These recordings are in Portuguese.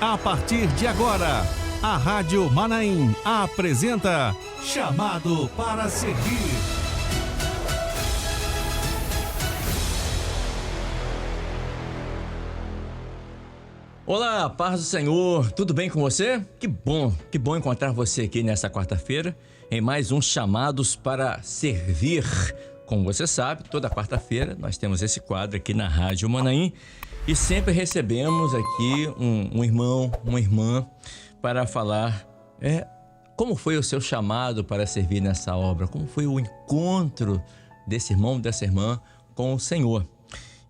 A partir de agora, a Rádio Manaim apresenta Chamado para Servir. Olá, paz do Senhor, tudo bem com você? Que bom encontrar você aqui nesta quarta-feira em mais um Chamados para Servir. Como você sabe, toda quarta-feira nós temos esse quadro aqui na Rádio Manaim e sempre recebemos aqui um irmão, uma irmã para falar como foi o seu chamado para servir nessa obra, como foi o encontro desse irmão, dessa irmã com o Senhor.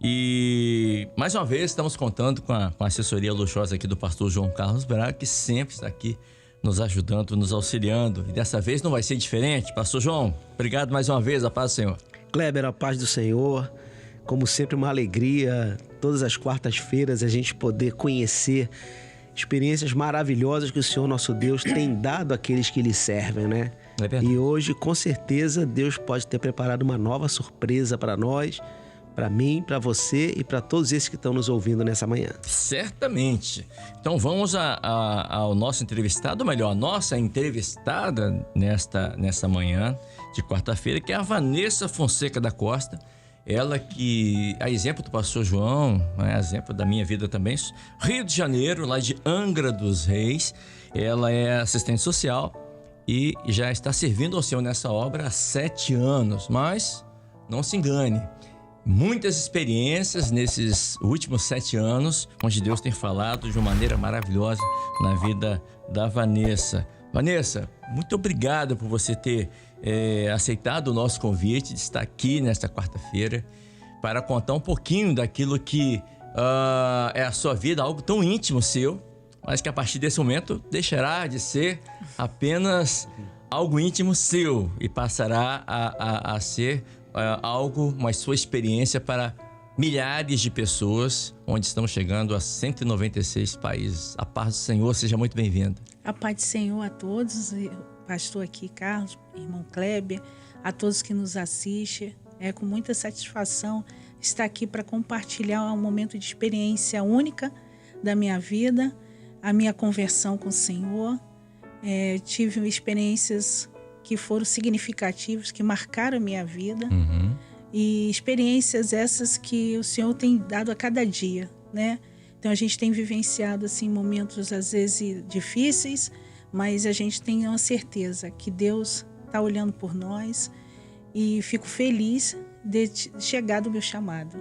E mais uma vez estamos contando com a assessoria luxuosa aqui do pastor João Carlos Braga, que sempre está aqui nos ajudando, nos auxiliando. E dessa vez não vai ser diferente. Pastor João, obrigado mais uma vez, a paz do Senhor. Kleber, a paz do Senhor. Como sempre, uma alegria, todas as quartas-feiras, a gente poder conhecer experiências maravilhosas que o Senhor, nosso Deus, tem dado àqueles que lhe servem, né? É verdade. E hoje, com certeza, Deus pode ter preparado uma nova surpresa para nós, para mim, para você e para todos esses que estão nos ouvindo nessa manhã. Certamente. Então vamos ao nosso entrevistado, ou melhor, a nossa entrevistada nessa manhã de quarta-feira, que é a Vanessa Fonseca da Costa. Ela que, a exemplo do pastor João, a exemplo da minha vida também, Rio de Janeiro, lá de Angra dos Reis. Ela é assistente social e já está servindo ao Senhor nessa obra há 7 anos. Mas não se engane, muitas experiências nesses últimos 7 anos, onde Deus tem falado de uma maneira maravilhosa na vida da Vanessa. Vanessa, muito obrigado por você ter aceitado o nosso convite de estar aqui nesta quarta-feira para contar um pouquinho daquilo que é a sua vida, algo tão íntimo seu, mas que a partir desse momento deixará de ser apenas algo íntimo seu e passará a ser algo, uma sua experiência para milhares de pessoas, onde estamos chegando a 196 países. A paz do Senhor, seja muito bem-vinda. A paz do Senhor a todos, pastor aqui Carlos, irmão Kleber, a todos que nos assistem. É com muita satisfação estar aqui para compartilhar um momento de experiência única da minha vida, a minha conversão com o Senhor. Tive experiências que foram significativas, que marcaram a minha vida. E experiências essas que o Senhor tem dado a cada dia, né? Então a gente tem vivenciado assim momentos às vezes difíceis, mas a gente tem uma certeza que Deus está olhando por nós e fico feliz de chegar do meu chamado.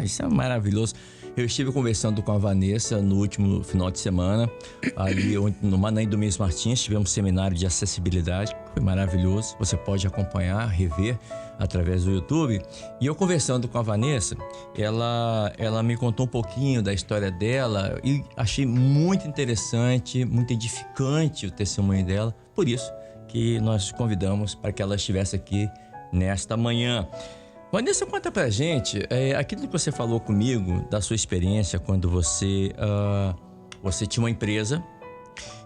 Isso é maravilhoso. Eu estive conversando com a Vanessa no último final de semana, ali no Manaim Domingos Martins, tivemos um seminário de acessibilidade, foi maravilhoso. Você pode acompanhar, rever através do YouTube. E eu conversando com a Vanessa, ela me contou um pouquinho da história dela e achei muito interessante, muito edificante o testemunho dela. Por isso que nós convidamos para que ela estivesse aqui nesta manhã. Vanessa, conta pra gente aquilo que você falou comigo da sua experiência quando você tinha uma empresa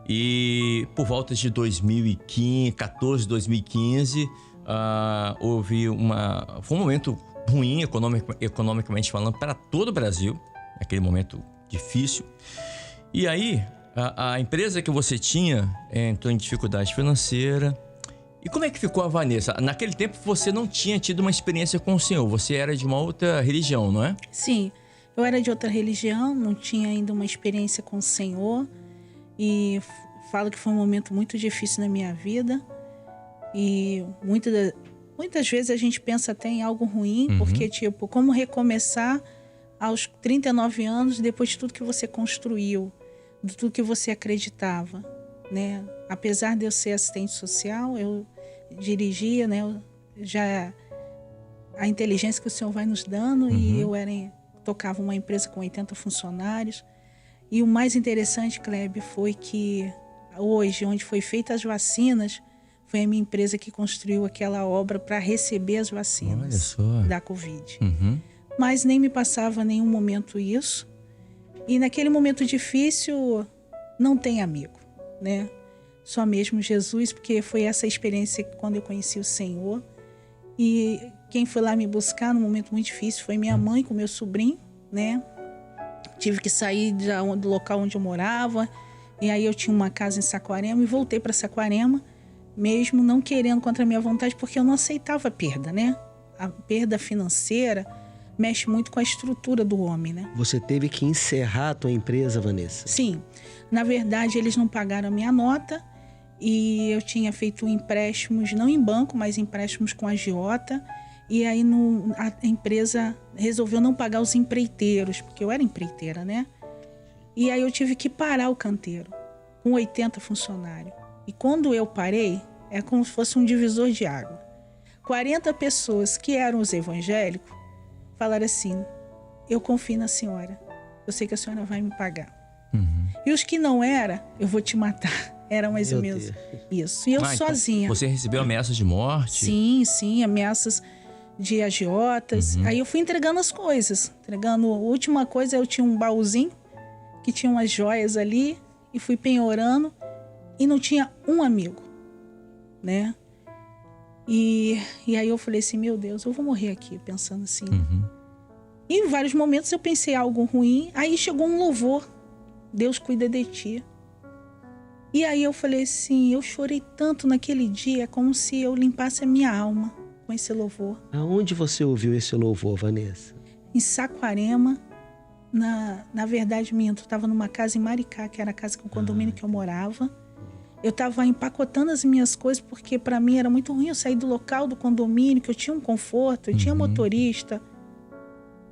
e por volta de 2014, 2015, foi um momento ruim economicamente falando para todo o Brasil, aquele momento difícil. E aí a empresa que você tinha entrou em dificuldade financeira. E como é que ficou a Vanessa? Naquele tempo você não tinha tido uma experiência com o Senhor, você era de uma outra religião, não é? Sim, eu era de outra religião, não tinha ainda uma experiência com o Senhor e falo que foi um momento muito difícil na minha vida e muitas vezes a gente pensa até em algo ruim, porque como recomeçar aos 39 anos depois de tudo que você construiu, de tudo que você acreditava, né? Apesar de eu ser assistente social, eu dirigia, né? A inteligência que o Senhor vai nos dando e eu tocava uma empresa com 80 funcionários. E o mais interessante, Kleber, foi que hoje, onde foi feitas as vacinas, foi a minha empresa que construiu aquela obra para receber as vacinas da Covid. Mas nem me passava nenhum momento isso. E naquele momento difícil, não tem amigo, né? Só mesmo Jesus, porque foi essa experiência quando eu conheci o Senhor. E quem foi lá me buscar num momento muito difícil foi minha mãe com meu sobrinho, né? Tive que sair do local onde eu morava. E aí eu tinha uma casa em Saquarema e voltei para Saquarema, mesmo não querendo contra a minha vontade, porque eu não aceitava a perda, né? A perda financeira mexe muito com a estrutura do homem, né? Você teve que encerrar a tua empresa, Vanessa? Sim. Na verdade, eles não pagaram a minha nota e eu tinha feito empréstimos, não em banco, mas empréstimos com a agiota. E aí a empresa resolveu não pagar os empreiteiros, porque eu era empreiteira, né? E aí eu tive que parar o canteiro, com 80 funcionários. E quando eu parei, é como se fosse um divisor de água. 40 pessoas que eram os evangélicos falaram assim: eu confio na senhora, eu sei que a senhora vai me pagar. E os que não eram, eu vou te matar. Era mais ou menos isso. E eu sozinha. Então, você recebeu ameaças de morte? Sim, ameaças de agiotas. Aí eu fui entregando as coisas. A última coisa, eu tinha um baúzinho que tinha umas joias ali e fui penhorando e não tinha um amigo, né? E aí eu falei assim, meu Deus, eu vou morrer aqui, pensando assim. E em vários momentos eu pensei algo ruim, aí chegou um louvor, Deus cuida de ti. E aí eu falei assim, eu chorei tanto naquele dia, como se eu limpasse a minha alma com esse louvor. Aonde você ouviu esse louvor, Vanessa? Em Saquarema, na verdade, minto, eu estava numa casa em Maricá, que era a casa com o condomínio que eu morava. Eu estava empacotando as minhas coisas, porque para mim era muito ruim eu sair do local do condomínio, que eu tinha um conforto, eu tinha motorista.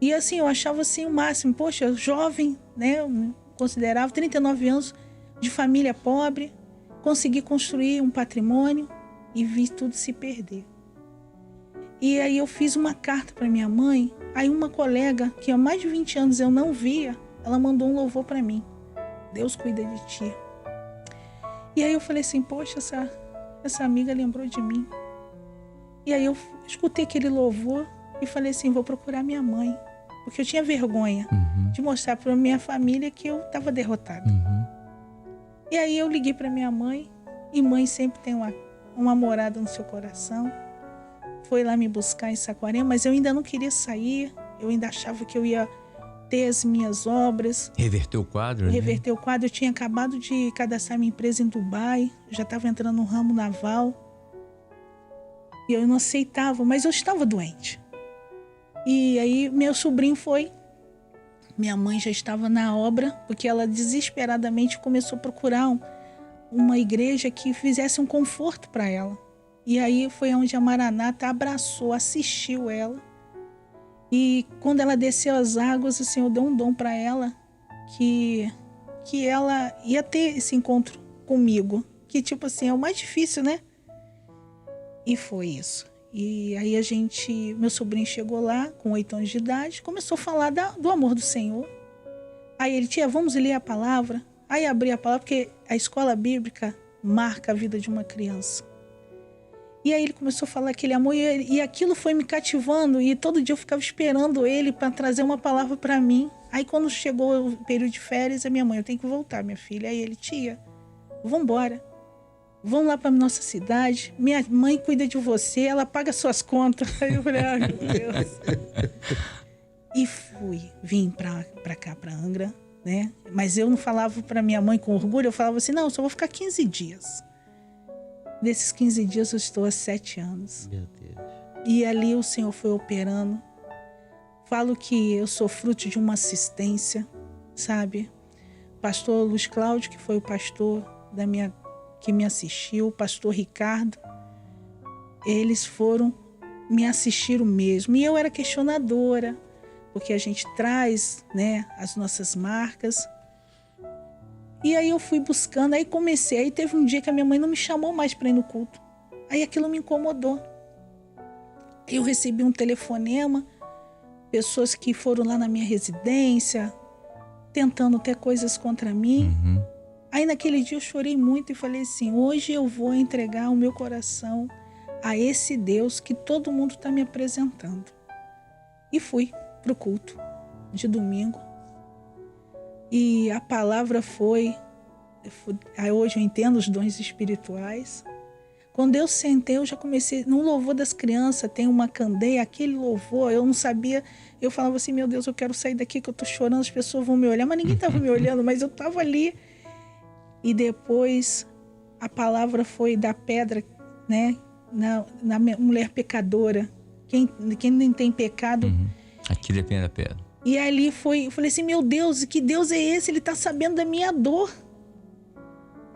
E assim, eu achava assim o máximo. Poxa, jovem, né? Eu me considerava 39 anos, de família pobre, consegui construir um patrimônio e vi tudo se perder. E aí eu fiz uma carta para minha mãe, aí uma colega, que há mais de 20 anos eu não via, ela mandou um louvor para mim. Deus cuida de ti. E aí eu falei assim, poxa, essa amiga lembrou de mim. E aí eu escutei aquele louvor e falei assim, vou procurar minha mãe. Porque eu tinha vergonha de mostrar para minha família que eu estava derrotada. E aí eu liguei para minha mãe, e mãe sempre tem uma morada no seu coração. Foi lá me buscar em Saquarema, mas eu ainda não queria sair, eu ainda achava que eu ia ter as minhas obras. Reverter o quadro, Reverter o quadro. Eu tinha acabado de cadastrar minha empresa em Dubai, já estava entrando no ramo naval. E eu não aceitava, mas eu estava doente. E aí meu sobrinho foi. Minha mãe já estava na obra, porque ela desesperadamente começou a procurar uma igreja que fizesse um conforto para ela. E aí foi onde a Maranata abraçou, assistiu ela. E quando ela desceu as águas, o Senhor deu um dom para ela, que ela ia ter esse encontro comigo. Que tipo assim, é o mais difícil, né? E foi isso. E aí meu sobrinho chegou lá com 8 anos de idade, começou a falar do amor do Senhor. Aí ele, tia, vamos ler a palavra? Aí abri a palavra, porque a escola bíblica marca a vida de uma criança. E aí ele começou a falar aquele amor e aquilo foi me cativando e todo dia eu ficava esperando ele para trazer uma palavra para mim. Aí quando chegou o período de férias, a minha mãe, eu tenho que voltar, minha filha. Aí ele, tia, vamos embora. Vamos lá para nossa cidade, minha mãe cuida de você, ela paga suas contas. Aí eu falei, ai meu Deus. E vim para cá, para Angra, né? Mas eu não falava para minha mãe com orgulho, eu falava assim, não, só vou ficar 15 dias. Desses 15 dias eu estou há 7 anos. Meu Deus. E ali o Senhor foi operando. Falo que eu sou fruto de uma assistência, sabe? Pastor Luiz Cláudio, que foi o pastor que me assistiu, o pastor Ricardo, eles me assistiram mesmo. E eu era questionadora, porque a gente traz, né, as nossas marcas. E aí eu fui buscando, aí comecei. Aí teve um dia que a minha mãe não me chamou mais para ir no culto. Aí aquilo me incomodou. Eu recebi um telefonema, pessoas que foram lá na minha residência, tentando ter coisas contra mim. Aí naquele dia eu chorei muito e falei assim, hoje eu vou entregar o meu coração a esse Deus que todo mundo está me apresentando. E fui para o culto de domingo. E a palavra foi, hoje eu entendo os dons espirituais, Quando eu sentei, eu já comecei... No louvor das crianças, tem uma candeia, aquele louvor, eu não sabia... Eu falava assim, meu Deus, eu quero sair daqui que eu tô chorando, as pessoas vão me olhar. Mas ninguém estava me olhando, mas eu estava ali. E depois, a palavra foi da pedra, né? Na mulher pecadora. Quem não tem pecado... Aquilo é a pedra. E ali eu falei assim, meu Deus, que Deus é esse? Ele está sabendo da minha dor.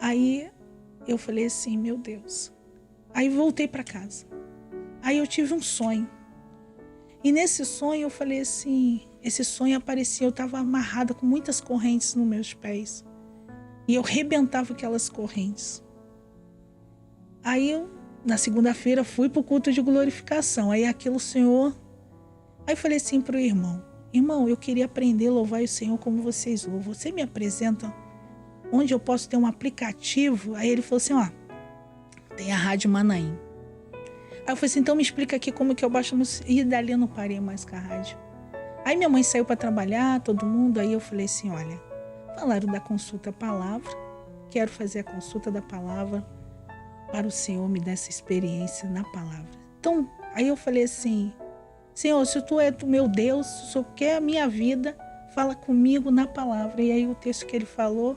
Aí eu falei assim, meu Deus... Aí voltei para casa. Aí eu tive um sonho. E nesse sonho eu falei assim, esse sonho aparecia, eu estava amarrada com muitas correntes nos meus pés. E eu rebentava aquelas correntes. Aí eu, na segunda-feira, fui para o culto de glorificação. Aí aquilo, o Senhor... Aí eu falei assim para o irmão, eu queria aprender a louvar o Senhor como vocês louvam. Você me apresenta onde eu posso ter um aplicativo? Aí ele falou assim, tem a Rádio Manaim. Aí eu falei assim, então me explica aqui como que eu baixo no... E dali eu não parei mais com a rádio. Aí minha mãe saiu para trabalhar, todo mundo. Aí eu falei assim, olha, falaram da consulta palavra. Quero fazer a consulta da palavra para o Senhor me dar essa experiência na palavra. Então, aí eu falei assim, Senhor, se tu é meu Deus, se o Senhor quer a minha vida, fala comigo na palavra. E aí o texto que ele falou...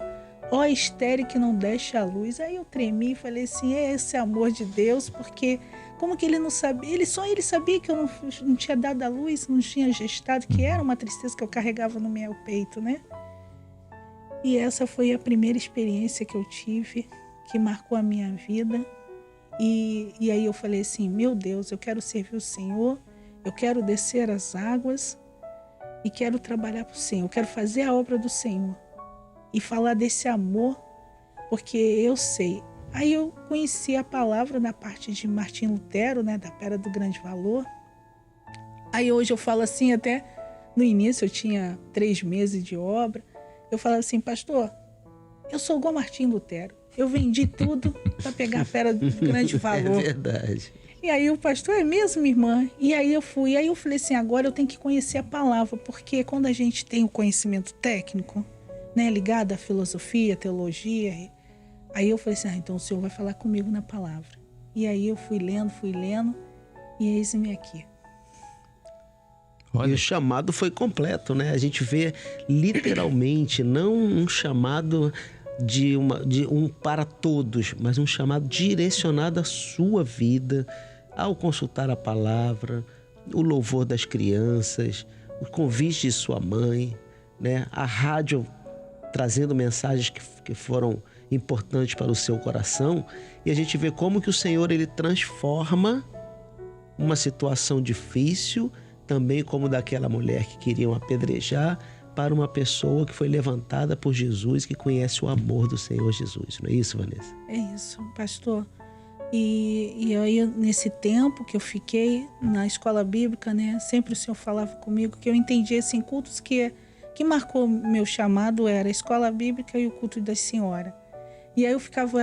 Ó estéril que não deixa a luz. Aí eu tremi e falei assim, é esse amor de Deus, porque como que ele não sabia? Ele sabia que eu não tinha dado a luz, não tinha gestado, que era uma tristeza que eu carregava no meu peito, né? E essa foi a primeira experiência que eu tive, que marcou a minha vida. E aí eu falei assim, meu Deus, eu quero servir o Senhor, eu quero descer as águas e quero trabalhar para o Senhor, eu quero fazer a obra do Senhor. E falar desse amor, porque eu sei. Aí eu conheci a palavra na parte de Martim Lutero, né, da Pedra do Grande Valor. Aí hoje eu falo assim, até no início eu tinha 3 meses de obra, eu falava assim, pastor, eu sou igual Martim Lutero. Eu vendi tudo para pegar a Pedra do Grande Valor. É verdade. E aí o pastor, é mesmo, irmã? E aí eu fui. Aí eu falei assim, agora eu tenho que conhecer a palavra, porque quando a gente tem o conhecimento técnico, né, ligado à filosofia, à teologia. Aí eu falei assim, então o Senhor vai falar comigo na palavra. E aí eu fui lendo, e eis-me aqui. Olha. E o chamado foi completo, né? A gente vê literalmente, não um chamado de um para todos, mas um chamado direcionado à sua vida, ao consultar a palavra, o louvor das crianças, o convite de sua mãe, né? A rádio trazendo mensagens que foram importantes para o seu coração, e a gente vê como que o Senhor ele transforma uma situação difícil, também como daquela mulher que queriam apedrejar, para uma pessoa que foi levantada por Jesus, que conhece o amor do Senhor Jesus. Não é isso, Vanessa? É isso, pastor. E aí, nesse tempo que eu fiquei na escola bíblica, né, sempre o Senhor falava comigo, que eu entendi assim, cultos que marcou meu chamado era a escola bíblica e o culto da senhora. E aí eu ficava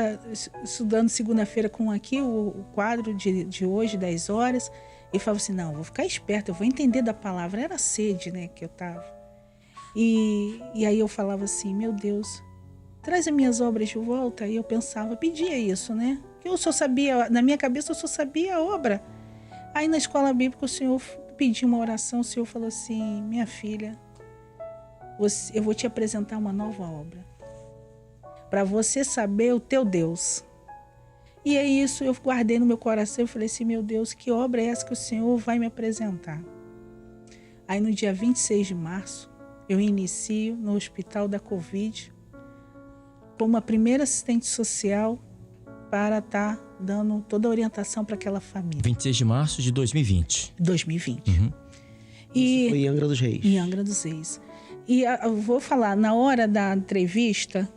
estudando segunda-feira com aqui o quadro de hoje, 10 horas, e falava assim, não, vou ficar esperta, eu vou entender da palavra. Era sede, né, que eu tava. E aí eu falava assim, meu Deus, traz as minhas obras de volta. E eu pensava, pedia isso, né? Que eu só sabia, na minha cabeça eu só sabia a obra. Aí na escola bíblica o Senhor pediu uma oração, o Senhor falou assim, minha filha, eu vou te apresentar uma nova obra, para você saber o teu Deus. E é isso, eu guardei no meu coração, eu falei assim, meu Deus, que obra é essa que o Senhor vai me apresentar? Aí no dia 26 de março, eu inicio no Hospital da Covid, como a primeira assistente social para estar dando toda a orientação para aquela família. 26 de março de 2020. 2020. Uhum. Isso foi em Angra dos Reis. Em Angra dos Reis. E eu vou falar, na hora da entrevista,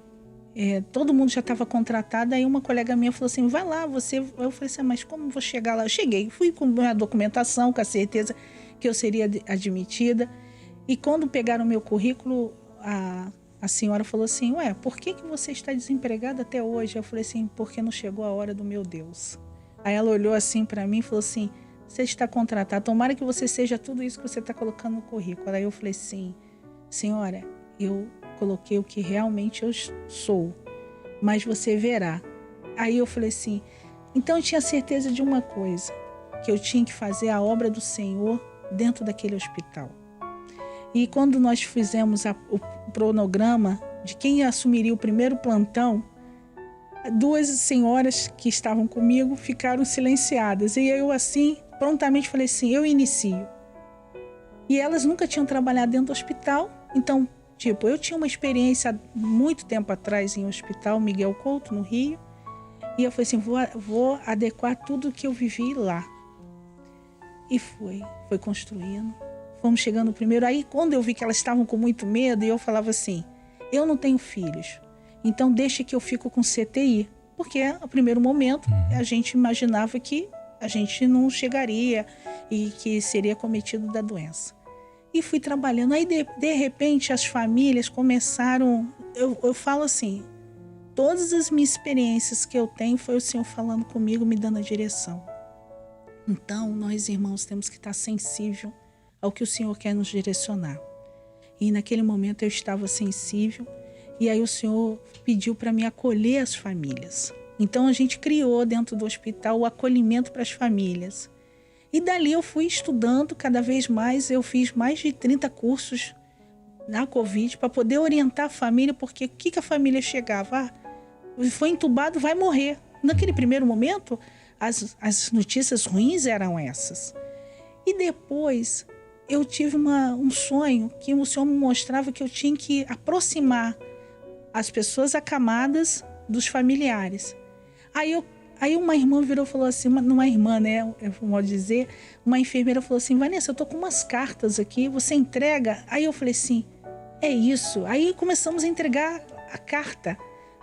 todo mundo já estava contratado, aí uma colega minha falou assim, vai lá, você... Eu falei assim, mas como vou chegar lá? Eu cheguei, fui com a documentação, com a certeza que eu seria admitida. E quando pegaram o meu currículo, a senhora falou assim, por que você está desempregada até hoje? Eu falei assim, porque não chegou a hora do meu Deus. Aí ela olhou assim para mim e falou assim, você está contratada, tomara que você seja tudo isso que você está colocando no currículo. Aí eu falei assim, senhora, eu coloquei o que realmente eu sou, mas você verá. Aí eu falei assim, Então eu tinha certeza de uma coisa, que eu tinha que fazer a obra do Senhor dentro daquele hospital. E quando nós fizemos o cronograma de quem assumiria o primeiro plantão, 2 senhoras que estavam comigo ficaram silenciadas. E eu, assim, prontamente falei assim, eu inicio. E elas nunca tinham trabalhado dentro do hospital. Então, tipo, eu tinha uma experiência muito tempo atrás em um hospital, Miguel Couto, no Rio. E eu falei assim, vou adequar tudo que eu vivi lá. E foi construindo. Fomos chegando primeiro. Aí, quando eu vi que elas estavam com muito medo, eu falava assim, eu não tenho filhos, então deixa que eu fico com CTI. Porque, no primeiro momento, a gente imaginava que a gente não chegaria e que seria cometido da doença. E fui trabalhando. Aí, de repente, as famílias começaram... Eu falo assim, todas as minhas experiências que eu tenho foi o Senhor falando comigo, me dando a direção. Então, nós, irmãos, temos que estar sensível ao que o Senhor quer nos direcionar. E naquele momento eu estava sensível e aí o Senhor pediu para me acolher as famílias. Então a gente criou dentro do hospital o acolhimento para as famílias. E dali eu fui estudando cada vez mais, eu fiz mais de 30 cursos na Covid para poder orientar a família, porque o que a família chegava? Foi entubado, vai morrer. Naquele primeiro momento, as notícias ruins eram essas. E depois eu tive um sonho que o Senhor me mostrava que eu tinha que aproximar as pessoas acamadas dos familiares. Aí uma irmã virou e falou assim, uma irmã, né, eu vou dizer, uma enfermeira falou assim, Vanessa, eu tô com umas cartas aqui, você entrega? Aí eu falei assim, é isso. Aí começamos a entregar a carta.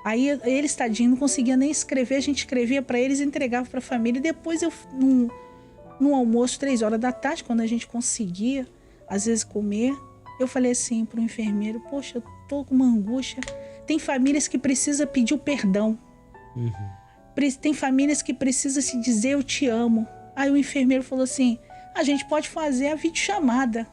Aí eles, tadinho, não conseguiam nem escrever, a gente escrevia para eles e entregava para a família. E depois eu, no almoço, 3 horas da tarde, quando a gente conseguia, às vezes, comer, eu falei assim para o enfermeiro, poxa, eu tô com uma angústia. Tem famílias que precisam pedir o perdão. Tem famílias que precisam se dizer eu te amo. Aí o enfermeiro falou assim, a gente pode fazer a videochamada.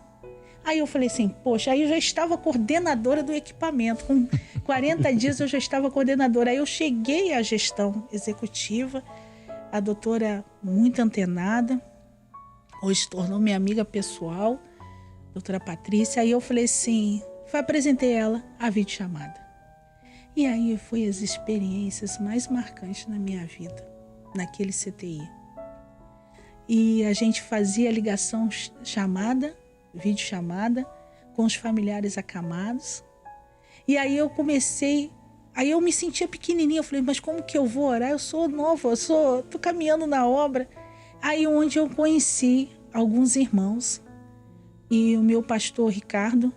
Aí eu falei assim, poxa, aí eu já estava coordenadora do equipamento. Com 40 dias eu já estava coordenadora. Aí eu cheguei à gestão executiva, a doutora muito antenada, hoje se tornou minha amiga pessoal, doutora Patrícia. Aí eu falei assim, apresentei ela a videochamada. E aí foi as experiências mais marcantes na minha vida, naquele CTI. E a gente fazia ligação chamada, videochamada, com os familiares acamados. E aí eu comecei, aí eu me sentia pequenininha, eu falei, mas como que eu vou orar? Eu sou nova, tô caminhando na obra. Aí onde eu conheci alguns irmãos e o meu pastor Ricardo,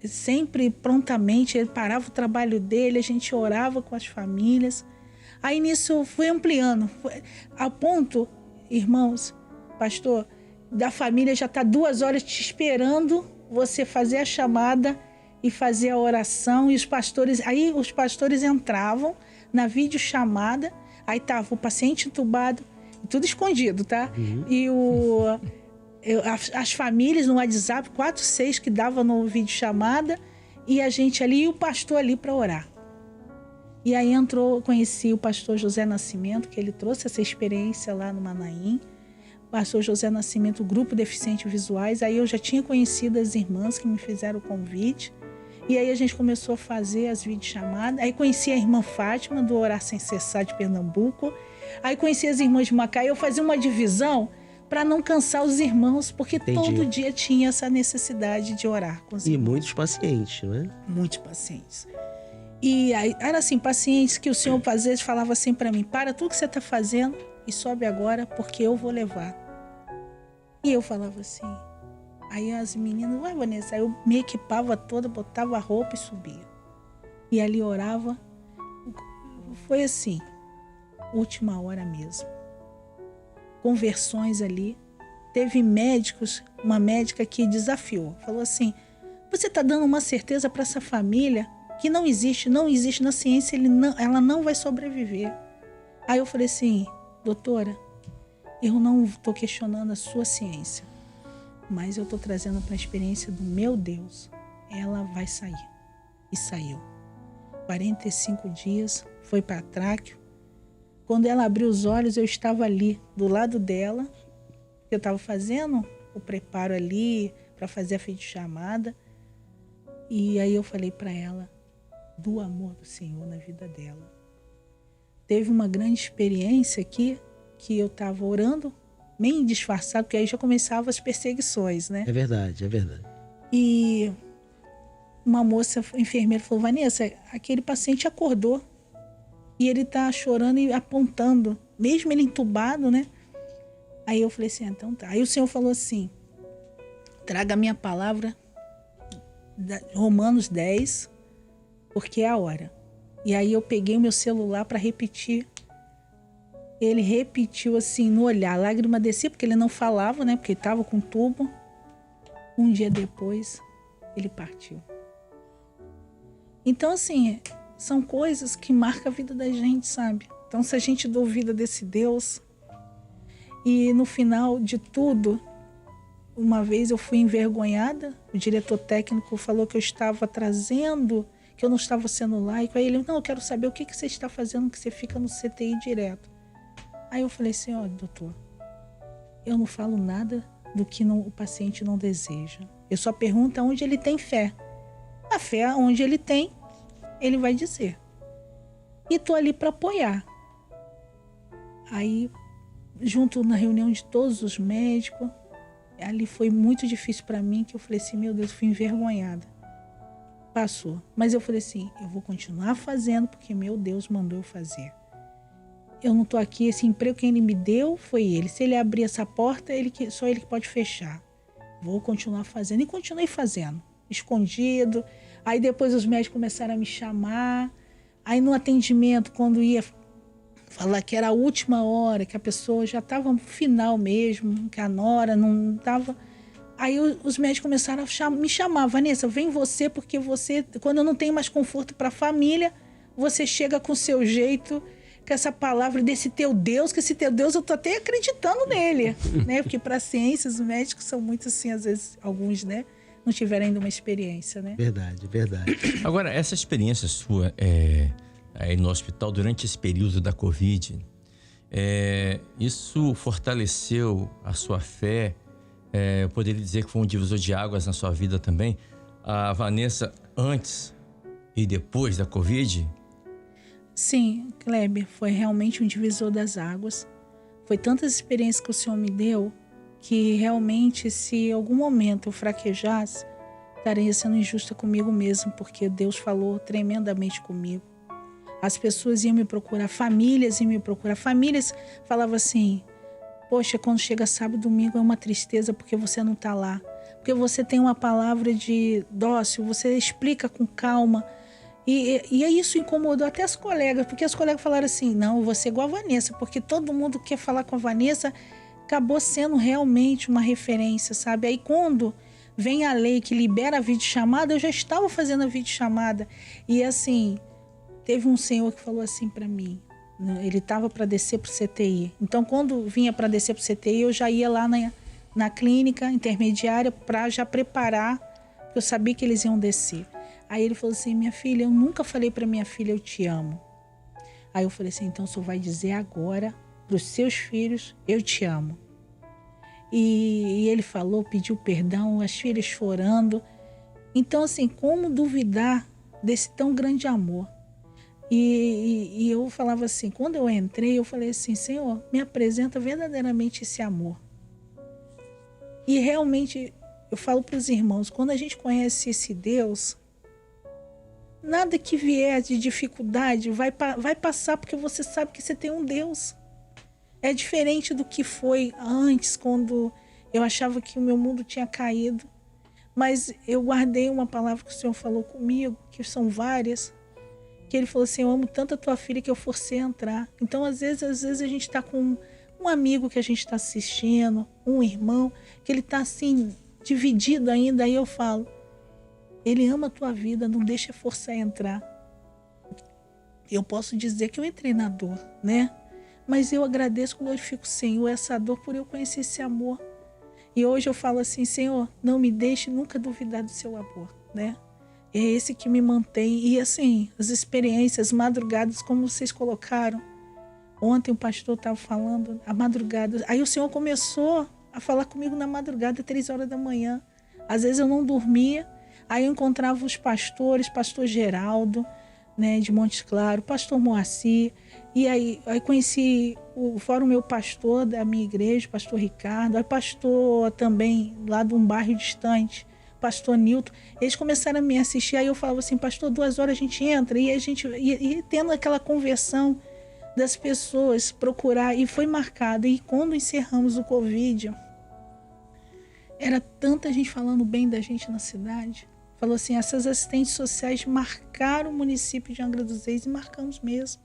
sempre prontamente, ele parava o trabalho dele, a gente orava com as famílias. Aí nisso fui ampliando, a ponto, irmãos, pastor, da família já está 2 horas te esperando você fazer a chamada e fazer a oração. E os pastores entravam na videochamada, aí estava o paciente entubado, tudo escondido, tá? E as famílias no WhatsApp, 4, 6 que dava no videochamada, e a gente ali, e o pastor ali para orar. E aí conheci o pastor José Nascimento, que ele trouxe essa experiência lá no Manaim. Pastor José Nascimento, Grupo Deficiente Visuais. Aí eu já tinha conhecido as irmãs que me fizeram o convite. E aí a gente começou a fazer as videochamadas. Aí conheci a irmã Fátima, do Orar Sem Cessar de Pernambuco. Aí conheci as irmãs de Macaé. Eu fazia uma divisão para não cansar os irmãos, porque todo dia tinha essa necessidade de orar com os irmãos. E muitos pacientes, não é? Muitos pacientes. E aí, era assim, pacientes que o Senhor às vezes falava assim para mim, para tudo que você está fazendo e sobe agora, porque eu vou levar. E eu falava assim, aí as meninas, ué, Vanessa, aí eu me equipava toda, botava a roupa e subia. E ali orava. Foi assim, última hora mesmo. Conversões ali. Teve médicos, uma médica que desafiou, falou assim, você está dando uma certeza para essa família que não existe na ciência, ela não vai sobreviver. Aí eu falei assim, doutora, eu não estou questionando a sua ciência, mas eu estou trazendo para a experiência do meu Deus. Ela vai sair. E saiu. 45 dias, foi para tráqueo. Quando ela abriu os olhos, eu estava ali, do lado dela. Eu estava fazendo o preparo ali para fazer a videochamada. E aí eu falei para ela do amor do Senhor na vida dela. Teve uma grande experiência aqui, que eu estava orando, meio disfarçado, porque aí já começavam as perseguições, né? É verdade, é verdade. E uma moça enfermeira falou: Vanessa, aquele paciente acordou e ele tá chorando e apontando, mesmo ele entubado, né? Aí eu falei assim, então tá. Aí o Senhor falou assim, traga a minha palavra, Romanos 10, porque é a hora. E aí eu peguei o meu celular para repetir. Ele repetiu assim, no olhar, a lágrima descia, porque ele não falava, né? Porque ele estava com tubo. Um dia depois, ele partiu. Então, assim, são coisas que marcam a vida da gente, sabe? Então, se a gente duvida desse Deus... E no final de tudo, uma vez eu fui envergonhada, o diretor técnico falou que eu estava trazendo, que eu não estava sendo laico. Aí ele, não, eu quero saber o que você está fazendo, que você fica no CTI direto. Aí eu falei assim, ó, doutor, eu não falo nada do que o paciente não deseja. Eu só pergunto onde ele tem fé. A fé, onde ele tem, ele vai dizer. E tô ali para apoiar. Aí... junto na reunião de todos os médicos, ali foi muito difícil para mim, que eu falei assim, meu Deus, fui envergonhada. Passou. Mas eu falei assim, eu vou continuar fazendo, porque meu Deus mandou eu fazer. Eu não tô aqui, esse emprego que ele me deu foi ele. Se ele abrir essa porta, só ele que pode fechar. Vou continuar fazendo. E continuei fazendo, escondido. Aí depois os médicos começaram a me chamar. Aí no atendimento, quando ia... falar que era a última hora, que a pessoa já estava no final mesmo, que a nora não estava... Aí os médicos começaram a me chamar, Vanessa, vem você, porque você, quando eu não tenho mais conforto para a família, você chega com o seu jeito, com essa palavra desse teu Deus, que esse teu Deus eu tô até acreditando nele, né? Porque para a ciência, os médicos são muito assim, às vezes, alguns, né? Não tiveram ainda uma experiência, né? Verdade, verdade. Agora, essa experiência sua... aí no hospital, durante esse período da Covid, isso fortaleceu a sua fé? Eu poderia dizer que foi um divisor de águas na sua vida também? A Vanessa, antes e depois da Covid? Sim, Kleber, foi realmente um divisor das águas. Foi tantas experiências que o Senhor me deu, que realmente, se em algum momento eu fraquejasse, estaria sendo injusta comigo mesmo, porque Deus falou tremendamente comigo. As pessoas iam me procurar, famílias iam me procurar. Famílias falavam assim, poxa, quando chega sábado e domingo é uma tristeza porque você não está lá. Porque você tem uma palavra de dócil, você explica com calma. E isso incomodou até as colegas, porque as colegas falaram assim, não, eu vou ser igual a Vanessa, porque todo mundo quer falar com a Vanessa, acabou sendo realmente uma referência, sabe? Aí quando vem a lei que libera a videochamada, eu já estava fazendo a videochamada. E assim... teve um senhor que falou assim para mim, ele estava para descer para o CTI. Então, quando vinha para descer para o CTI, eu já ia lá na clínica intermediária para já preparar, porque eu sabia que eles iam descer. Aí ele falou assim, minha filha, eu nunca falei para minha filha, eu te amo. Aí eu falei assim, então o senhor vai dizer agora para os seus filhos, eu te amo. E ele falou, pediu perdão, as filhas chorando. Então, assim, como duvidar desse tão grande amor? E eu falava assim, quando eu entrei, eu falei assim, Senhor, me apresenta verdadeiramente esse amor. E realmente, eu falo para os irmãos, quando a gente conhece esse Deus, nada que vier de dificuldade vai passar, porque você sabe que você tem um Deus. É diferente do que foi antes, quando eu achava que o meu mundo tinha caído. Mas eu guardei uma palavra que o Senhor falou comigo, que são várias, que ele falou assim, eu amo tanto a tua filha que eu forcei a entrar. Então, às vezes a gente está com um amigo que a gente está assistindo, um irmão, que ele está assim, dividido ainda. Aí eu falo, ele ama a tua vida, não deixa forçar a entrar. Eu posso dizer que eu entrei na dor, né? Mas eu agradeço, glorifico o Senhor, essa dor por eu conhecer esse amor. E hoje eu falo assim, Senhor, não me deixe nunca duvidar do seu amor, né? É esse que me mantém. E assim, as experiências, madrugadas, como vocês colocaram, Ontem o pastor estava falando, a madrugada. Aí o Senhor começou a falar comigo na madrugada, 3 horas da manhã. Às vezes eu não dormia. Aí eu encontrava os pastores, pastor Geraldo, né, de Montes Claros, pastor Moacir. E aí conheci fora o meu pastor da minha igreja, pastor Ricardo. Aí pastor também lá de um bairro distante, pastor Nilton. Eles começaram a me assistir. Aí eu falava assim, pastor, 2 horas a gente entra. E a gente ia tendo aquela conversão das pessoas, procurar. E foi marcado. E quando encerramos o Covid, era tanta gente falando bem da gente na cidade. Falou assim, essas assistentes sociais marcaram o município de Angra dos Reis, e marcamos mesmo.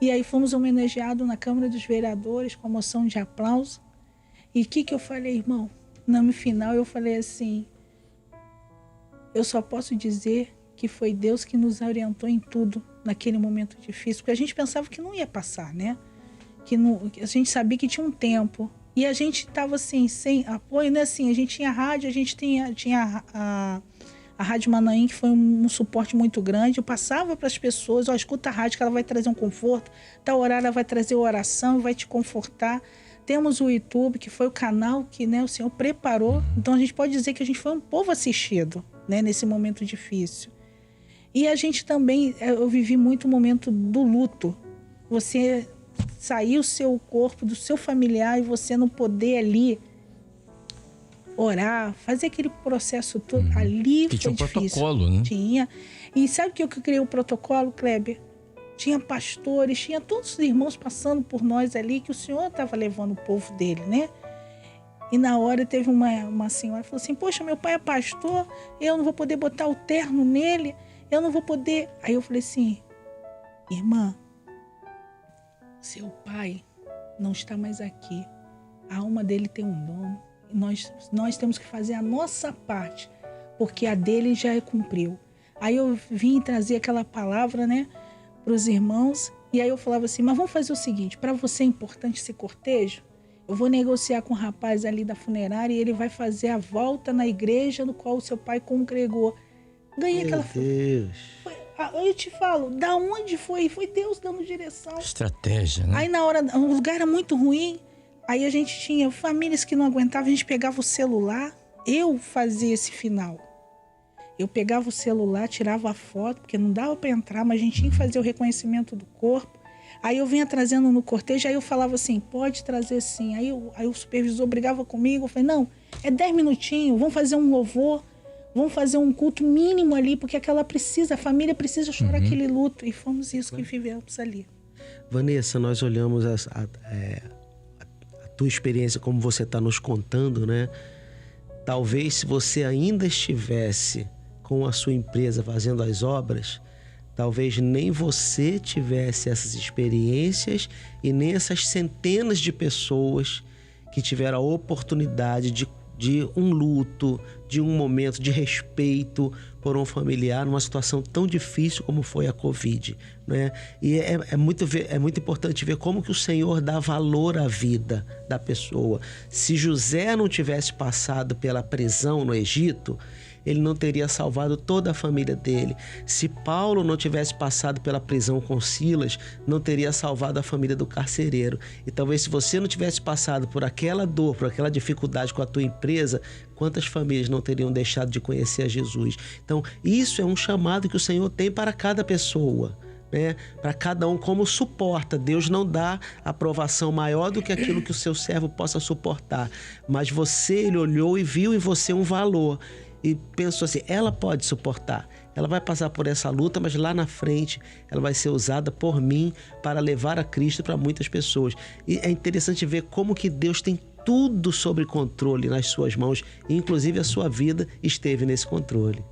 E aí fomos homenageados na Câmara dos Vereadores com a moção de aplauso. E o que eu falei, irmão? No final eu falei assim, eu só posso dizer que foi Deus que nos orientou em tudo naquele momento difícil, porque a gente pensava que não ia passar, né? Que a gente sabia que tinha um tempo. E a gente estava assim, sem apoio, né? Assim, a gente tinha rádio, a gente tinha a Rádio Manaim, que foi um suporte muito grande. Eu passava para as pessoas, escuta a rádio que ela vai trazer um conforto, tal horário ela vai trazer oração, vai te confortar. Temos o YouTube, que foi o canal que, né, o Senhor preparou. Então a gente pode dizer que a gente foi um povo assistido, né, nesse momento difícil. E a gente também, eu vivi muito o momento do luto. Você sair o seu corpo do seu familiar e você não poder ali orar, fazer aquele processo todo, ali que foi tinha um difícil. protocolo, né? Tinha. E sabe o que eu criei o protocolo, Kleber? Tinha pastores, tinha todos os irmãos passando por nós ali, que o Senhor estava levando o povo dele, né? E na hora teve uma senhora que falou assim, poxa, meu pai é pastor, eu não vou poder botar o terno nele, eu não vou poder... Aí eu falei assim, irmã, seu pai não está mais aqui, a alma dele tem um dono. Nós temos que fazer a nossa parte, porque a dele já cumpriu. Aí eu vim trazer aquela palavra, né, para os irmãos, e aí eu falava assim, mas vamos fazer o seguinte, para você é importante esse cortejo? Eu vou negociar com o rapaz ali da funerária e ele vai fazer a volta na igreja no qual o seu pai congregou. Ganhei aquela... Deus. Eu te falo, da onde foi? Foi Deus dando direção. Estratégia, né? Aí na hora, o lugar era muito ruim. Aí a gente tinha famílias que não aguentavam, a gente pegava o celular, eu fazia esse final. Eu pegava o celular, tirava a foto, porque não dava para entrar, mas a gente tinha que fazer o reconhecimento do corpo. Aí eu vinha trazendo no cortejo, aí eu falava assim, pode trazer sim. Aí o supervisor brigava comigo, eu falei, não, é 10 minutinhos, vamos fazer um louvor, vamos fazer um culto mínimo ali, porque a família precisa chorar aquele luto. E fomos isso que vivemos ali. Vanessa, nós olhamos a tua experiência, como você está nos contando, né? Talvez se você ainda estivesse com a sua empresa fazendo as obras, talvez nem você tivesse essas experiências e nem essas centenas de pessoas que tiveram a oportunidade de um luto, de um momento de respeito por um familiar numa situação tão difícil como foi a Covid, né? E é muito importante ver como que o Senhor dá valor à vida da pessoa. Se José não tivesse passado pela prisão no Egito, ele não teria salvado toda a família dele. Se Paulo não tivesse passado pela prisão com Silas, não teria salvado a família do carcereiro. E talvez se você não tivesse passado por aquela dor, por aquela dificuldade com a tua empresa, quantas famílias não teriam deixado de conhecer a Jesus? Então, isso é um chamado que o Senhor tem para cada pessoa, né? Para cada um, como suporta. Deus não dá aprovação maior do que aquilo que o seu servo possa suportar. Mas ele olhou e viu em você um valor. E pensou assim, ela pode suportar, ela vai passar por essa luta, mas lá na frente ela vai ser usada por mim para levar a Cristo para muitas pessoas. E é interessante ver como que Deus tem tudo sob controle nas suas mãos, inclusive a sua vida esteve nesse controle.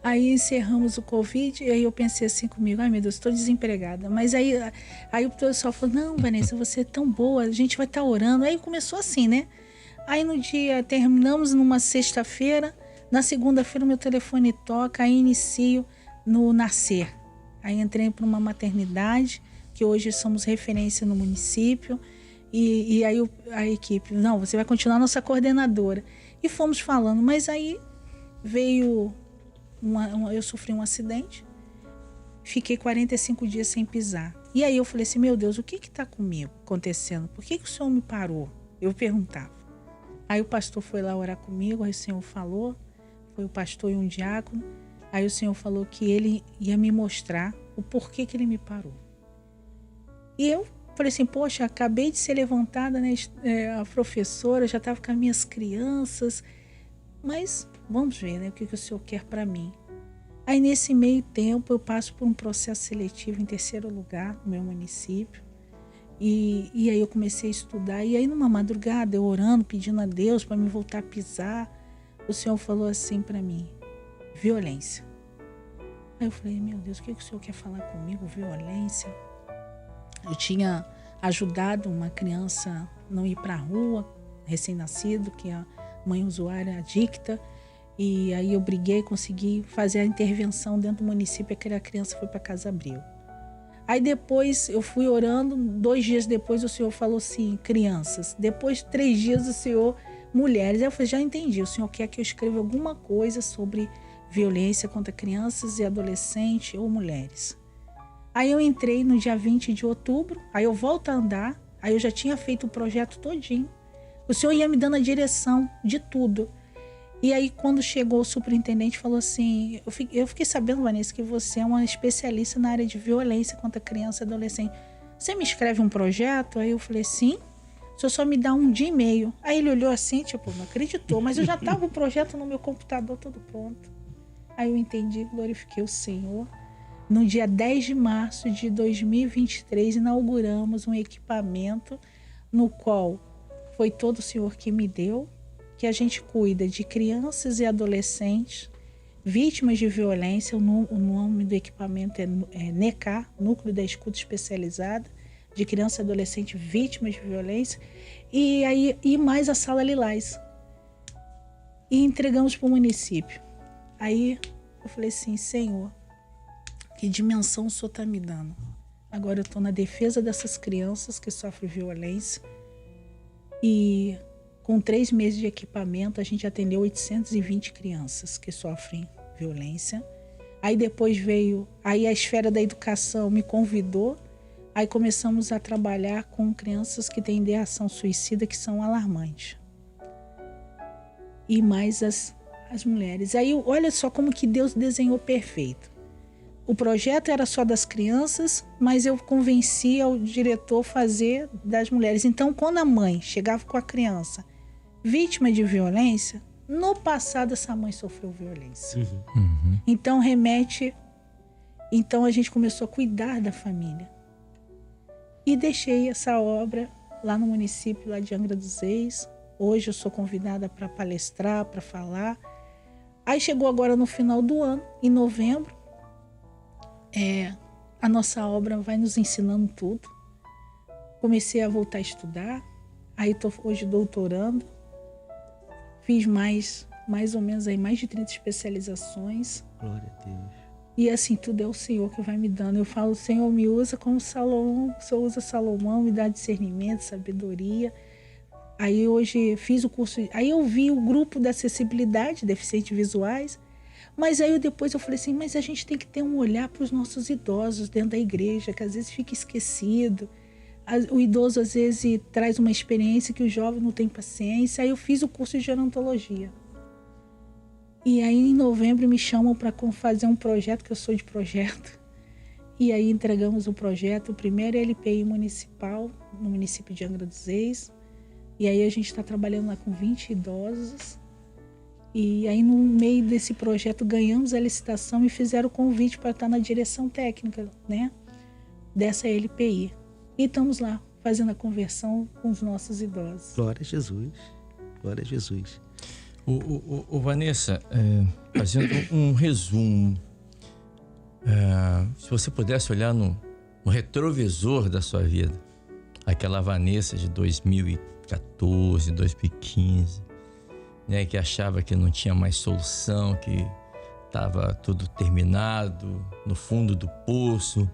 Aí encerramos o Covid e aí eu pensei assim comigo, ai meu Deus, estou desempregada. Mas aí o pessoal falou, não, Vanessa, você é tão boa, a gente vai estar orando. Aí começou assim, né? Aí no dia, terminamos numa sexta-feira, na segunda-feira meu telefone toca, aí inicio no Nascer. Aí entrei para uma maternidade, que hoje somos referência no município, e aí a equipe, não, você vai continuar nossa coordenadora. E fomos falando, mas aí veio, eu sofri um acidente, fiquei 45 dias sem pisar. E aí eu falei assim, meu Deus, o que está comigo acontecendo? Por que o Senhor me parou? Eu perguntava. Aí o pastor foi lá orar comigo, aí o Senhor falou, foi o pastor e um diácono, aí o Senhor falou que ele ia me mostrar o porquê que ele me parou. E eu falei assim, poxa, acabei de ser levantada, né? A professora já estava com as minhas crianças, mas vamos ver, né? O que o Senhor quer para mim. Aí nesse meio tempo eu passo por um processo seletivo em 3º lugar no meu município. E aí eu comecei a estudar. E aí numa madrugada eu orando, pedindo a Deus para me voltar a pisar, o Senhor falou assim para mim, violência. Aí eu falei, meu Deus, o que o Senhor quer falar comigo? Violência? Eu tinha ajudado uma criança não ir para a rua, recém-nascido, que a mãe usuária adicta. E aí eu briguei, consegui fazer a intervenção dentro do município, aquela criança foi para Casa Abril. Aí depois eu fui orando, 2 dias depois o Senhor falou assim, crianças. Depois de 3 dias o Senhor, mulheres. Aí eu falei, já entendi, o Senhor quer que eu escreva alguma coisa sobre violência contra crianças e adolescentes ou mulheres. Aí eu entrei no dia 20 de outubro, aí eu volto a andar, aí eu já tinha feito o projeto todinho. O Senhor ia me dando a direção de tudo. E aí quando chegou o superintendente falou assim, eu fiquei sabendo, Vanessa, que você é uma especialista na área de violência contra criança e adolescente. Você me escreve um projeto? Aí eu falei, sim, o senhor só me dá 1 dia e meio. Aí ele olhou assim, tipo, não acreditou, mas eu já estava o projeto no meu computador todo pronto. Aí eu entendi, glorifiquei o Senhor. No dia 10 de março de 2023, inauguramos um equipamento no qual foi todo o Senhor que me deu, que a gente cuida de crianças e adolescentes vítimas de violência. O nome do equipamento é NECA, Núcleo da Escuta Especializada, de criança e adolescente vítimas de violência, e mais a Sala Lilás. E entregamos para o município. Aí eu falei assim, Senhor, que dimensão o Senhor está me dando? Agora eu estou na defesa dessas crianças que sofrem violência e com 3 meses de equipamento, a gente atendeu 820 crianças que sofrem violência. Aí depois veio, aí a esfera da educação me convidou, aí começamos a trabalhar com crianças que têm ideação suicida, que são alarmantes. E mais as mulheres. Aí olha só como que Deus desenhou perfeito. O projeto era só das crianças, mas eu convenci o diretor a fazer das mulheres. Então, quando a mãe chegava com a criança vítima de violência, no passado essa mãe sofreu violência. Então Então a gente começou a cuidar da família. E deixei essa obra lá no município lá de Angra dos Reis. Hoje eu sou convidada para palestrar, para falar. Aí chegou agora no final do ano, em novembro, a nossa obra vai nos ensinando tudo. Comecei a voltar a estudar, aí estou hoje doutorando. Fiz mais ou menos aí mais de 30 especializações. Glória a Deus. E assim, tudo é o Senhor que vai me dando. Eu falo, o Senhor me usa como Salomão, o Senhor usa Salomão, me dá discernimento, sabedoria. Aí hoje fiz o curso, aí eu vi o grupo da acessibilidade, deficientes visuais, mas aí depois eu falei assim, mas a gente tem que ter um olhar para os nossos idosos dentro da igreja, que às vezes fica esquecido. O idoso às vezes traz uma experiência que o jovem não tem paciência. Aí eu fiz o curso de gerontologia. E aí em novembro me chamam para fazer um projeto, que eu sou de projeto. E aí entregamos o projeto, o primeiro LPI municipal, no município de Angra dos Reis. E aí a gente está trabalhando lá com 20 idosos. E aí no meio desse projeto ganhamos a licitação e fizeram o convite para estar na direção técnica, né, dessa LPI. E estamos lá fazendo a conversão com os nossos idosos. Glória a Jesus. Glória a Jesus. Vanessa, fazendo um resumo, se você pudesse olhar no retrovisor da sua vida, aquela Vanessa de 2014, 2015, né, que achava que não tinha mais solução, que estava tudo terminado, no fundo do poço.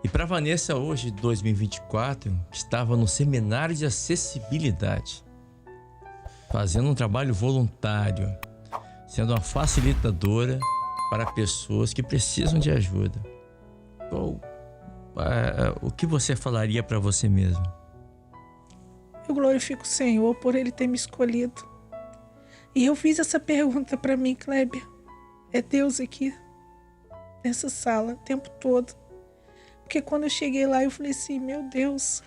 E para Vanessa hoje, 2024, estava no seminário de acessibilidade, fazendo um trabalho voluntário, sendo uma facilitadora para pessoas que precisam de ajuda. Qual o que você falaria para você mesmo? Eu glorifico o Senhor por Ele ter me escolhido. E eu fiz essa pergunta para mim, Kleber. É Deus aqui, nessa sala, o tempo todo. Porque quando eu cheguei lá, eu falei assim, meu Deus,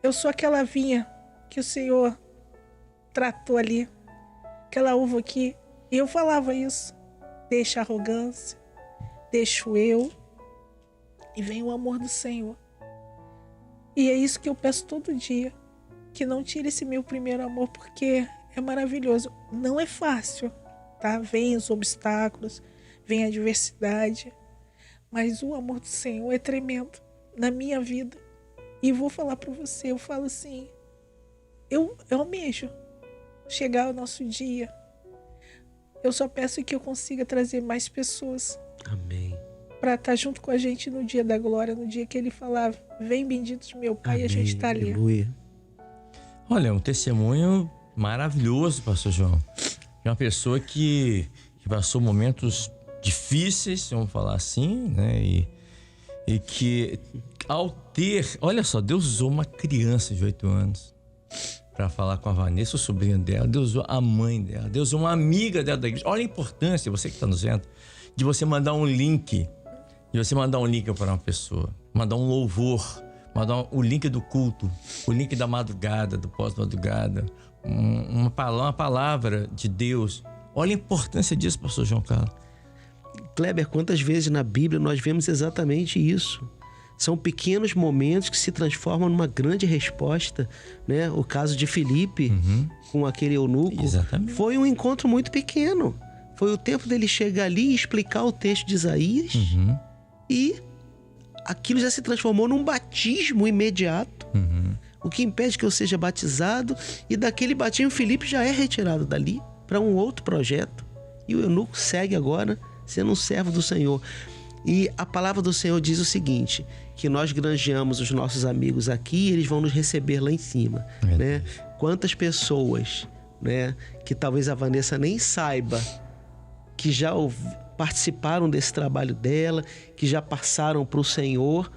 eu sou aquela vinha que o Senhor tratou ali, aquela uva aqui. E eu falava isso. Deixa a arrogância, deixa o eu, e vem o amor do Senhor. E é isso que eu peço todo dia, que não tire esse meu primeiro amor, porque é maravilhoso. Não é fácil, tá? Vem os obstáculos, vem a adversidade, mas o amor do Senhor é tremendo na minha vida. E vou falar para você, eu falo assim, eu almejo chegar ao nosso dia. Eu só peço que eu consiga trazer mais pessoas. Amém. Para estar junto com a gente no dia da glória, no dia que Ele falar, vem bendito de meu Pai, Amém. e a gente está ali. Aleluia. Olha, um testemunho maravilhoso, pastor João. De uma pessoa que passou momentos difíceis, vamos falar assim, né? E que ao ter... Olha só, Deus usou uma criança de 8 anos para falar com a Vanessa, o sobrinho dela. Deus usou a mãe dela. Deus usou uma amiga dela da igreja. Olha a importância, você que está nos vendo, de você mandar um link. De você mandar um link para uma pessoa. Mandar um louvor. Mandar o link do culto. O link da madrugada, do pós-madrugada. Uma palavra de Deus. Olha a importância disso, pastor João Carlos. Kleber, quantas vezes na Bíblia nós vemos exatamente isso? São pequenos momentos que se transformam numa grande resposta, né? O caso de Filipe com aquele eunuco. Exatamente. Foi um encontro muito pequeno. Foi o tempo dele chegar ali e explicar o texto de Isaías e aquilo já se transformou num batismo imediato. O que impede que eu seja batizado, e daquele batismo Filipe já é retirado dali para um outro projeto. E o eunuco segue agora sendo um servo do Senhor. E a palavra do Senhor diz o seguinte, que nós granjeamos os nossos amigos aqui e eles vão nos receber lá em cima. Né? Quantas pessoas, né, que talvez a Vanessa nem saiba, que já participaram desse trabalho dela, que já passaram para o Senhor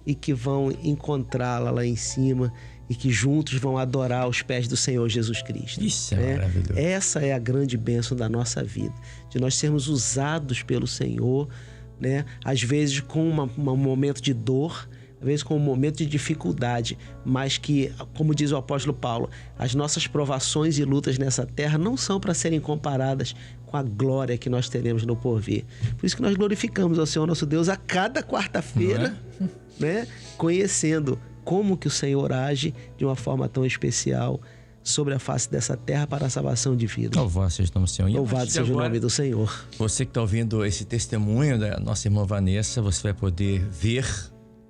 e que vão encontrá-la lá em cima e que juntos vão adorar os pés do Senhor Jesus Cristo. Isso é maravilhoso. Essa é a grande bênção da nossa vida, de nós sermos usados pelo Senhor, né? Às vezes com um momento de dor, às vezes com um momento de dificuldade, mas que, como diz o apóstolo Paulo, as nossas provações e lutas nessa terra não são para serem comparadas com a glória que nós teremos no porvir. Por isso que nós glorificamos ao Senhor nosso Deus a cada quarta-feira, né? Conhecendo como que o Senhor age de uma forma tão especial sobre a face dessa terra para a salvação de vida. Louvado seja o nome do Senhor. Louvado seja o nome do Senhor. Você que está ouvindo esse testemunho da nossa irmã Vanessa, você vai poder ver,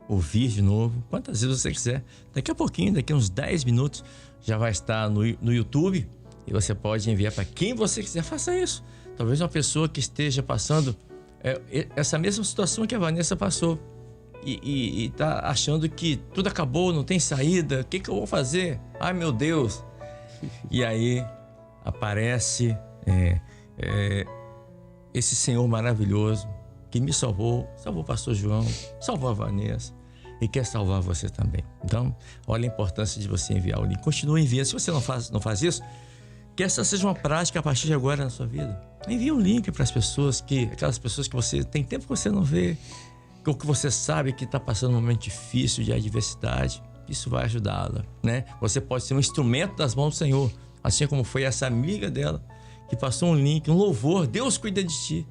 ouvir de novo, quantas vezes você quiser. Daqui a pouquinho, daqui a uns 10 minutos, já vai estar no YouTube e você pode enviar para quem você quiser. Faça isso. Talvez uma pessoa que esteja passando essa mesma situação que a Vanessa passou e está achando que tudo acabou, não tem saída, o que eu vou fazer? Ai, meu Deus! E aí aparece esse Senhor maravilhoso que me salvou o pastor João, salvou a Vanessa e quer salvar você também. Então, olha a importância de você enviar o link. Continue enviando. Se você não faz isso, que essa seja uma prática a partir de agora na sua vida. Envie um link para as pessoas, aquelas pessoas que você tem tempo que você não vê, ou que você sabe que está passando um momento difícil de adversidade. Isso vai ajudá-la, né? Você pode ser um instrumento das mãos do Senhor, assim como foi essa amiga dela que passou um link, um louvor. Deus cuida de ti.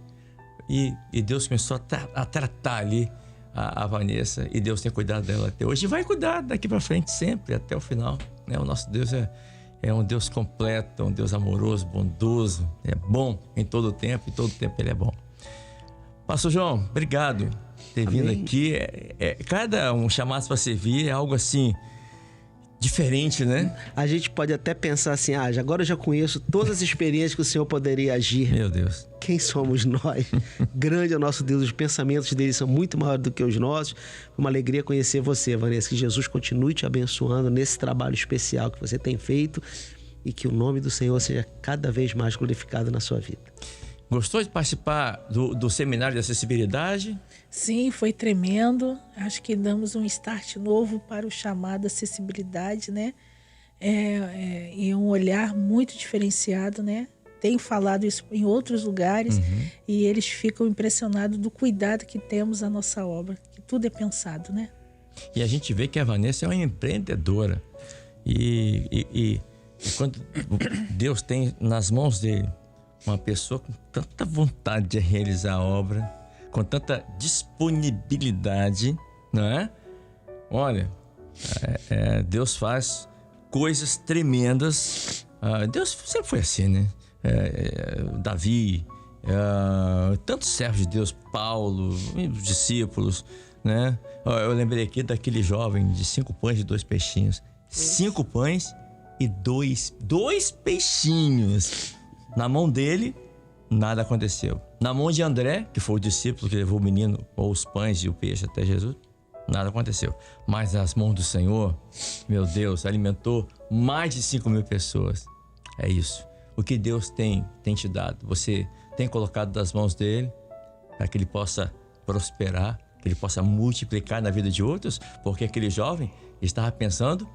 E Deus começou a tratar ali a Vanessa, e Deus tem cuidado dela até hoje e vai cuidar daqui para frente sempre, até o final, né? O nosso Deus é um Deus completo, é um Deus amoroso, bondoso, é bom em todo o tempo, e todo o tempo Ele é bom. Pastor João, obrigado por ter vindo aqui. Cada um chamado para servir é algo assim diferente, né? A gente pode até pensar assim, agora eu já conheço todas as experiências que o Senhor poderia agir. Meu Deus. Quem somos nós? Grande é o nosso Deus, os pensamentos dele são muito maiores do que os nossos. Uma alegria conhecer você, Vanessa. Que Jesus continue te abençoando nesse trabalho especial que você tem feito e que o nome do Senhor seja cada vez mais glorificado na sua vida. Gostou de participar do seminário de acessibilidade? Sim, foi tremendo. Acho que damos um start novo para o chamado acessibilidade, né? E um olhar muito diferenciado, né? Tenho falado isso em outros lugares e eles ficam impressionados do cuidado que temos na nossa obra, que tudo é pensado, né? E a gente vê que a Vanessa é uma empreendedora. E quando Deus tem nas mãos dele uma pessoa com tanta vontade de realizar a obra, com tanta disponibilidade, não é? Olha, Deus faz coisas tremendas. Deus sempre foi assim, né? Davi, tantos servos de Deus, Paulo, os discípulos, né? Eu lembrei aqui daquele jovem de 5 pães e 2 peixinhos. 5 pães e 2 peixinhos. Na mão dele, nada aconteceu. Na mão de André, que foi o discípulo que levou o menino, ou os pães e o peixe até Jesus, nada aconteceu. Mas nas mãos do Senhor, meu Deus, alimentou mais de 5.000 pessoas. É isso. O que Deus tem te dado, você tem colocado nas mãos dele para que ele possa prosperar, que ele possa multiplicar na vida de outros, porque aquele jovem estava pensando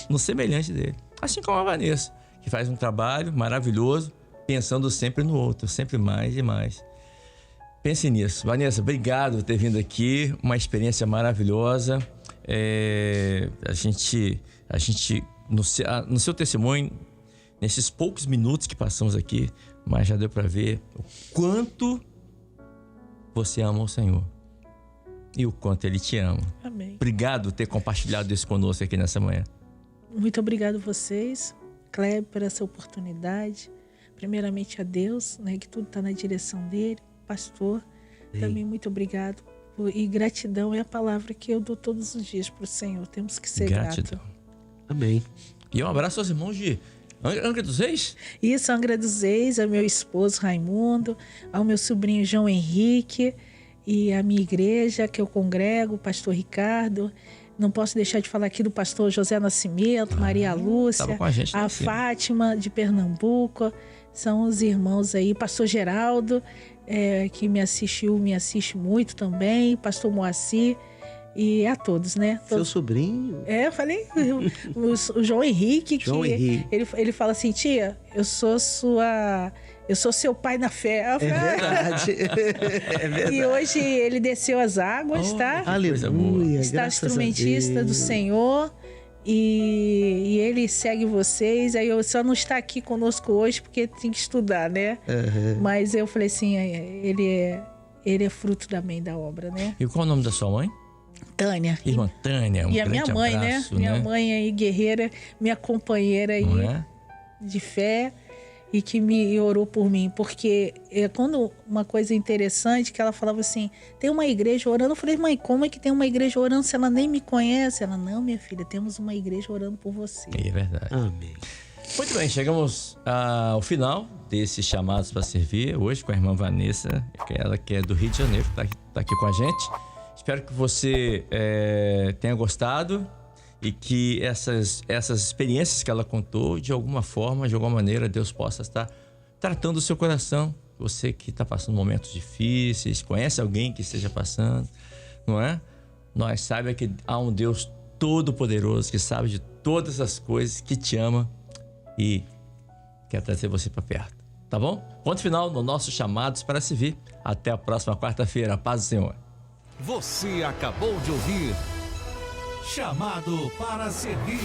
no semelhante dele. Assim como a Vanessa, que faz um trabalho maravilhoso, pensando sempre no outro, sempre mais e mais. Pense nisso. Vanessa, obrigado por ter vindo aqui, uma experiência maravilhosa. A gente no seu testemunho, nesses poucos minutos que passamos aqui, mas já deu para ver o quanto você ama o Senhor e o quanto Ele te ama. Amém. Obrigado por ter compartilhado isso conosco aqui nessa manhã. Muito obrigado a vocês, Kleber, por essa oportunidade. Primeiramente a Deus, né, que tudo está na direção dele. Pastor, também muito obrigado. E gratidão é a palavra que eu dou todos os dias para o Senhor. Temos que ser Gratidão. gratos. Amém. E um abraço aos irmãos de Angra dos Reis. Isso, Angra dos Reis, ao meu esposo Raimundo, ao meu sobrinho João Henrique e à minha igreja que eu congrego, o pastor Ricardo. Não posso deixar de falar aqui do pastor José Nascimento, Maria Lúcia, com a gente, a Fátima de Pernambuco. São os irmãos aí, pastor Geraldo, que me assiste muito também, pastor Moacir. E a todos, né? Seu sobrinho? Eu falei, o João Henrique, Henrique. Ele fala assim, tia, eu sou seu pai na fé. É verdade. É verdade. E hoje ele desceu as águas, tá? Aleluia. Está instrumentista do Senhor. E ele segue vocês. Aí eu só não está aqui conosco hoje porque tem que estudar, né? Mas eu falei assim, ele é fruto também da obra, né? E qual é o nome da sua mãe? Tânia. Irmã Tânia, E a minha mãe, abraço, né? Minha mãe aí, guerreira, minha companheira aí de fé e que me orou por mim. Porque quando uma coisa interessante, que ela falava assim, tem uma igreja orando. Eu falei, mãe, como é que tem uma igreja orando se ela nem me conhece? Ela, não, minha filha, temos uma igreja orando por você. É verdade. Amém. Muito bem, chegamos ao final desses chamados para servir. Hoje com a irmã Vanessa, ela que é do Rio de Janeiro, que está aqui com a gente. Espero que você tenha gostado e que essas experiências que ela contou, de alguma forma, de alguma maneira, Deus possa estar tratando o seu coração. Você que está passando momentos difíceis, conhece alguém que esteja passando, não é? Nós sabemos que há um Deus todo-poderoso que sabe de todas as coisas, que te ama e quer trazer você para perto. Tá bom? Ponto final no nosso Chamados para Servir. Até a próxima quarta-feira. Paz do Senhor. Você acabou de ouvir Chamado para Servir.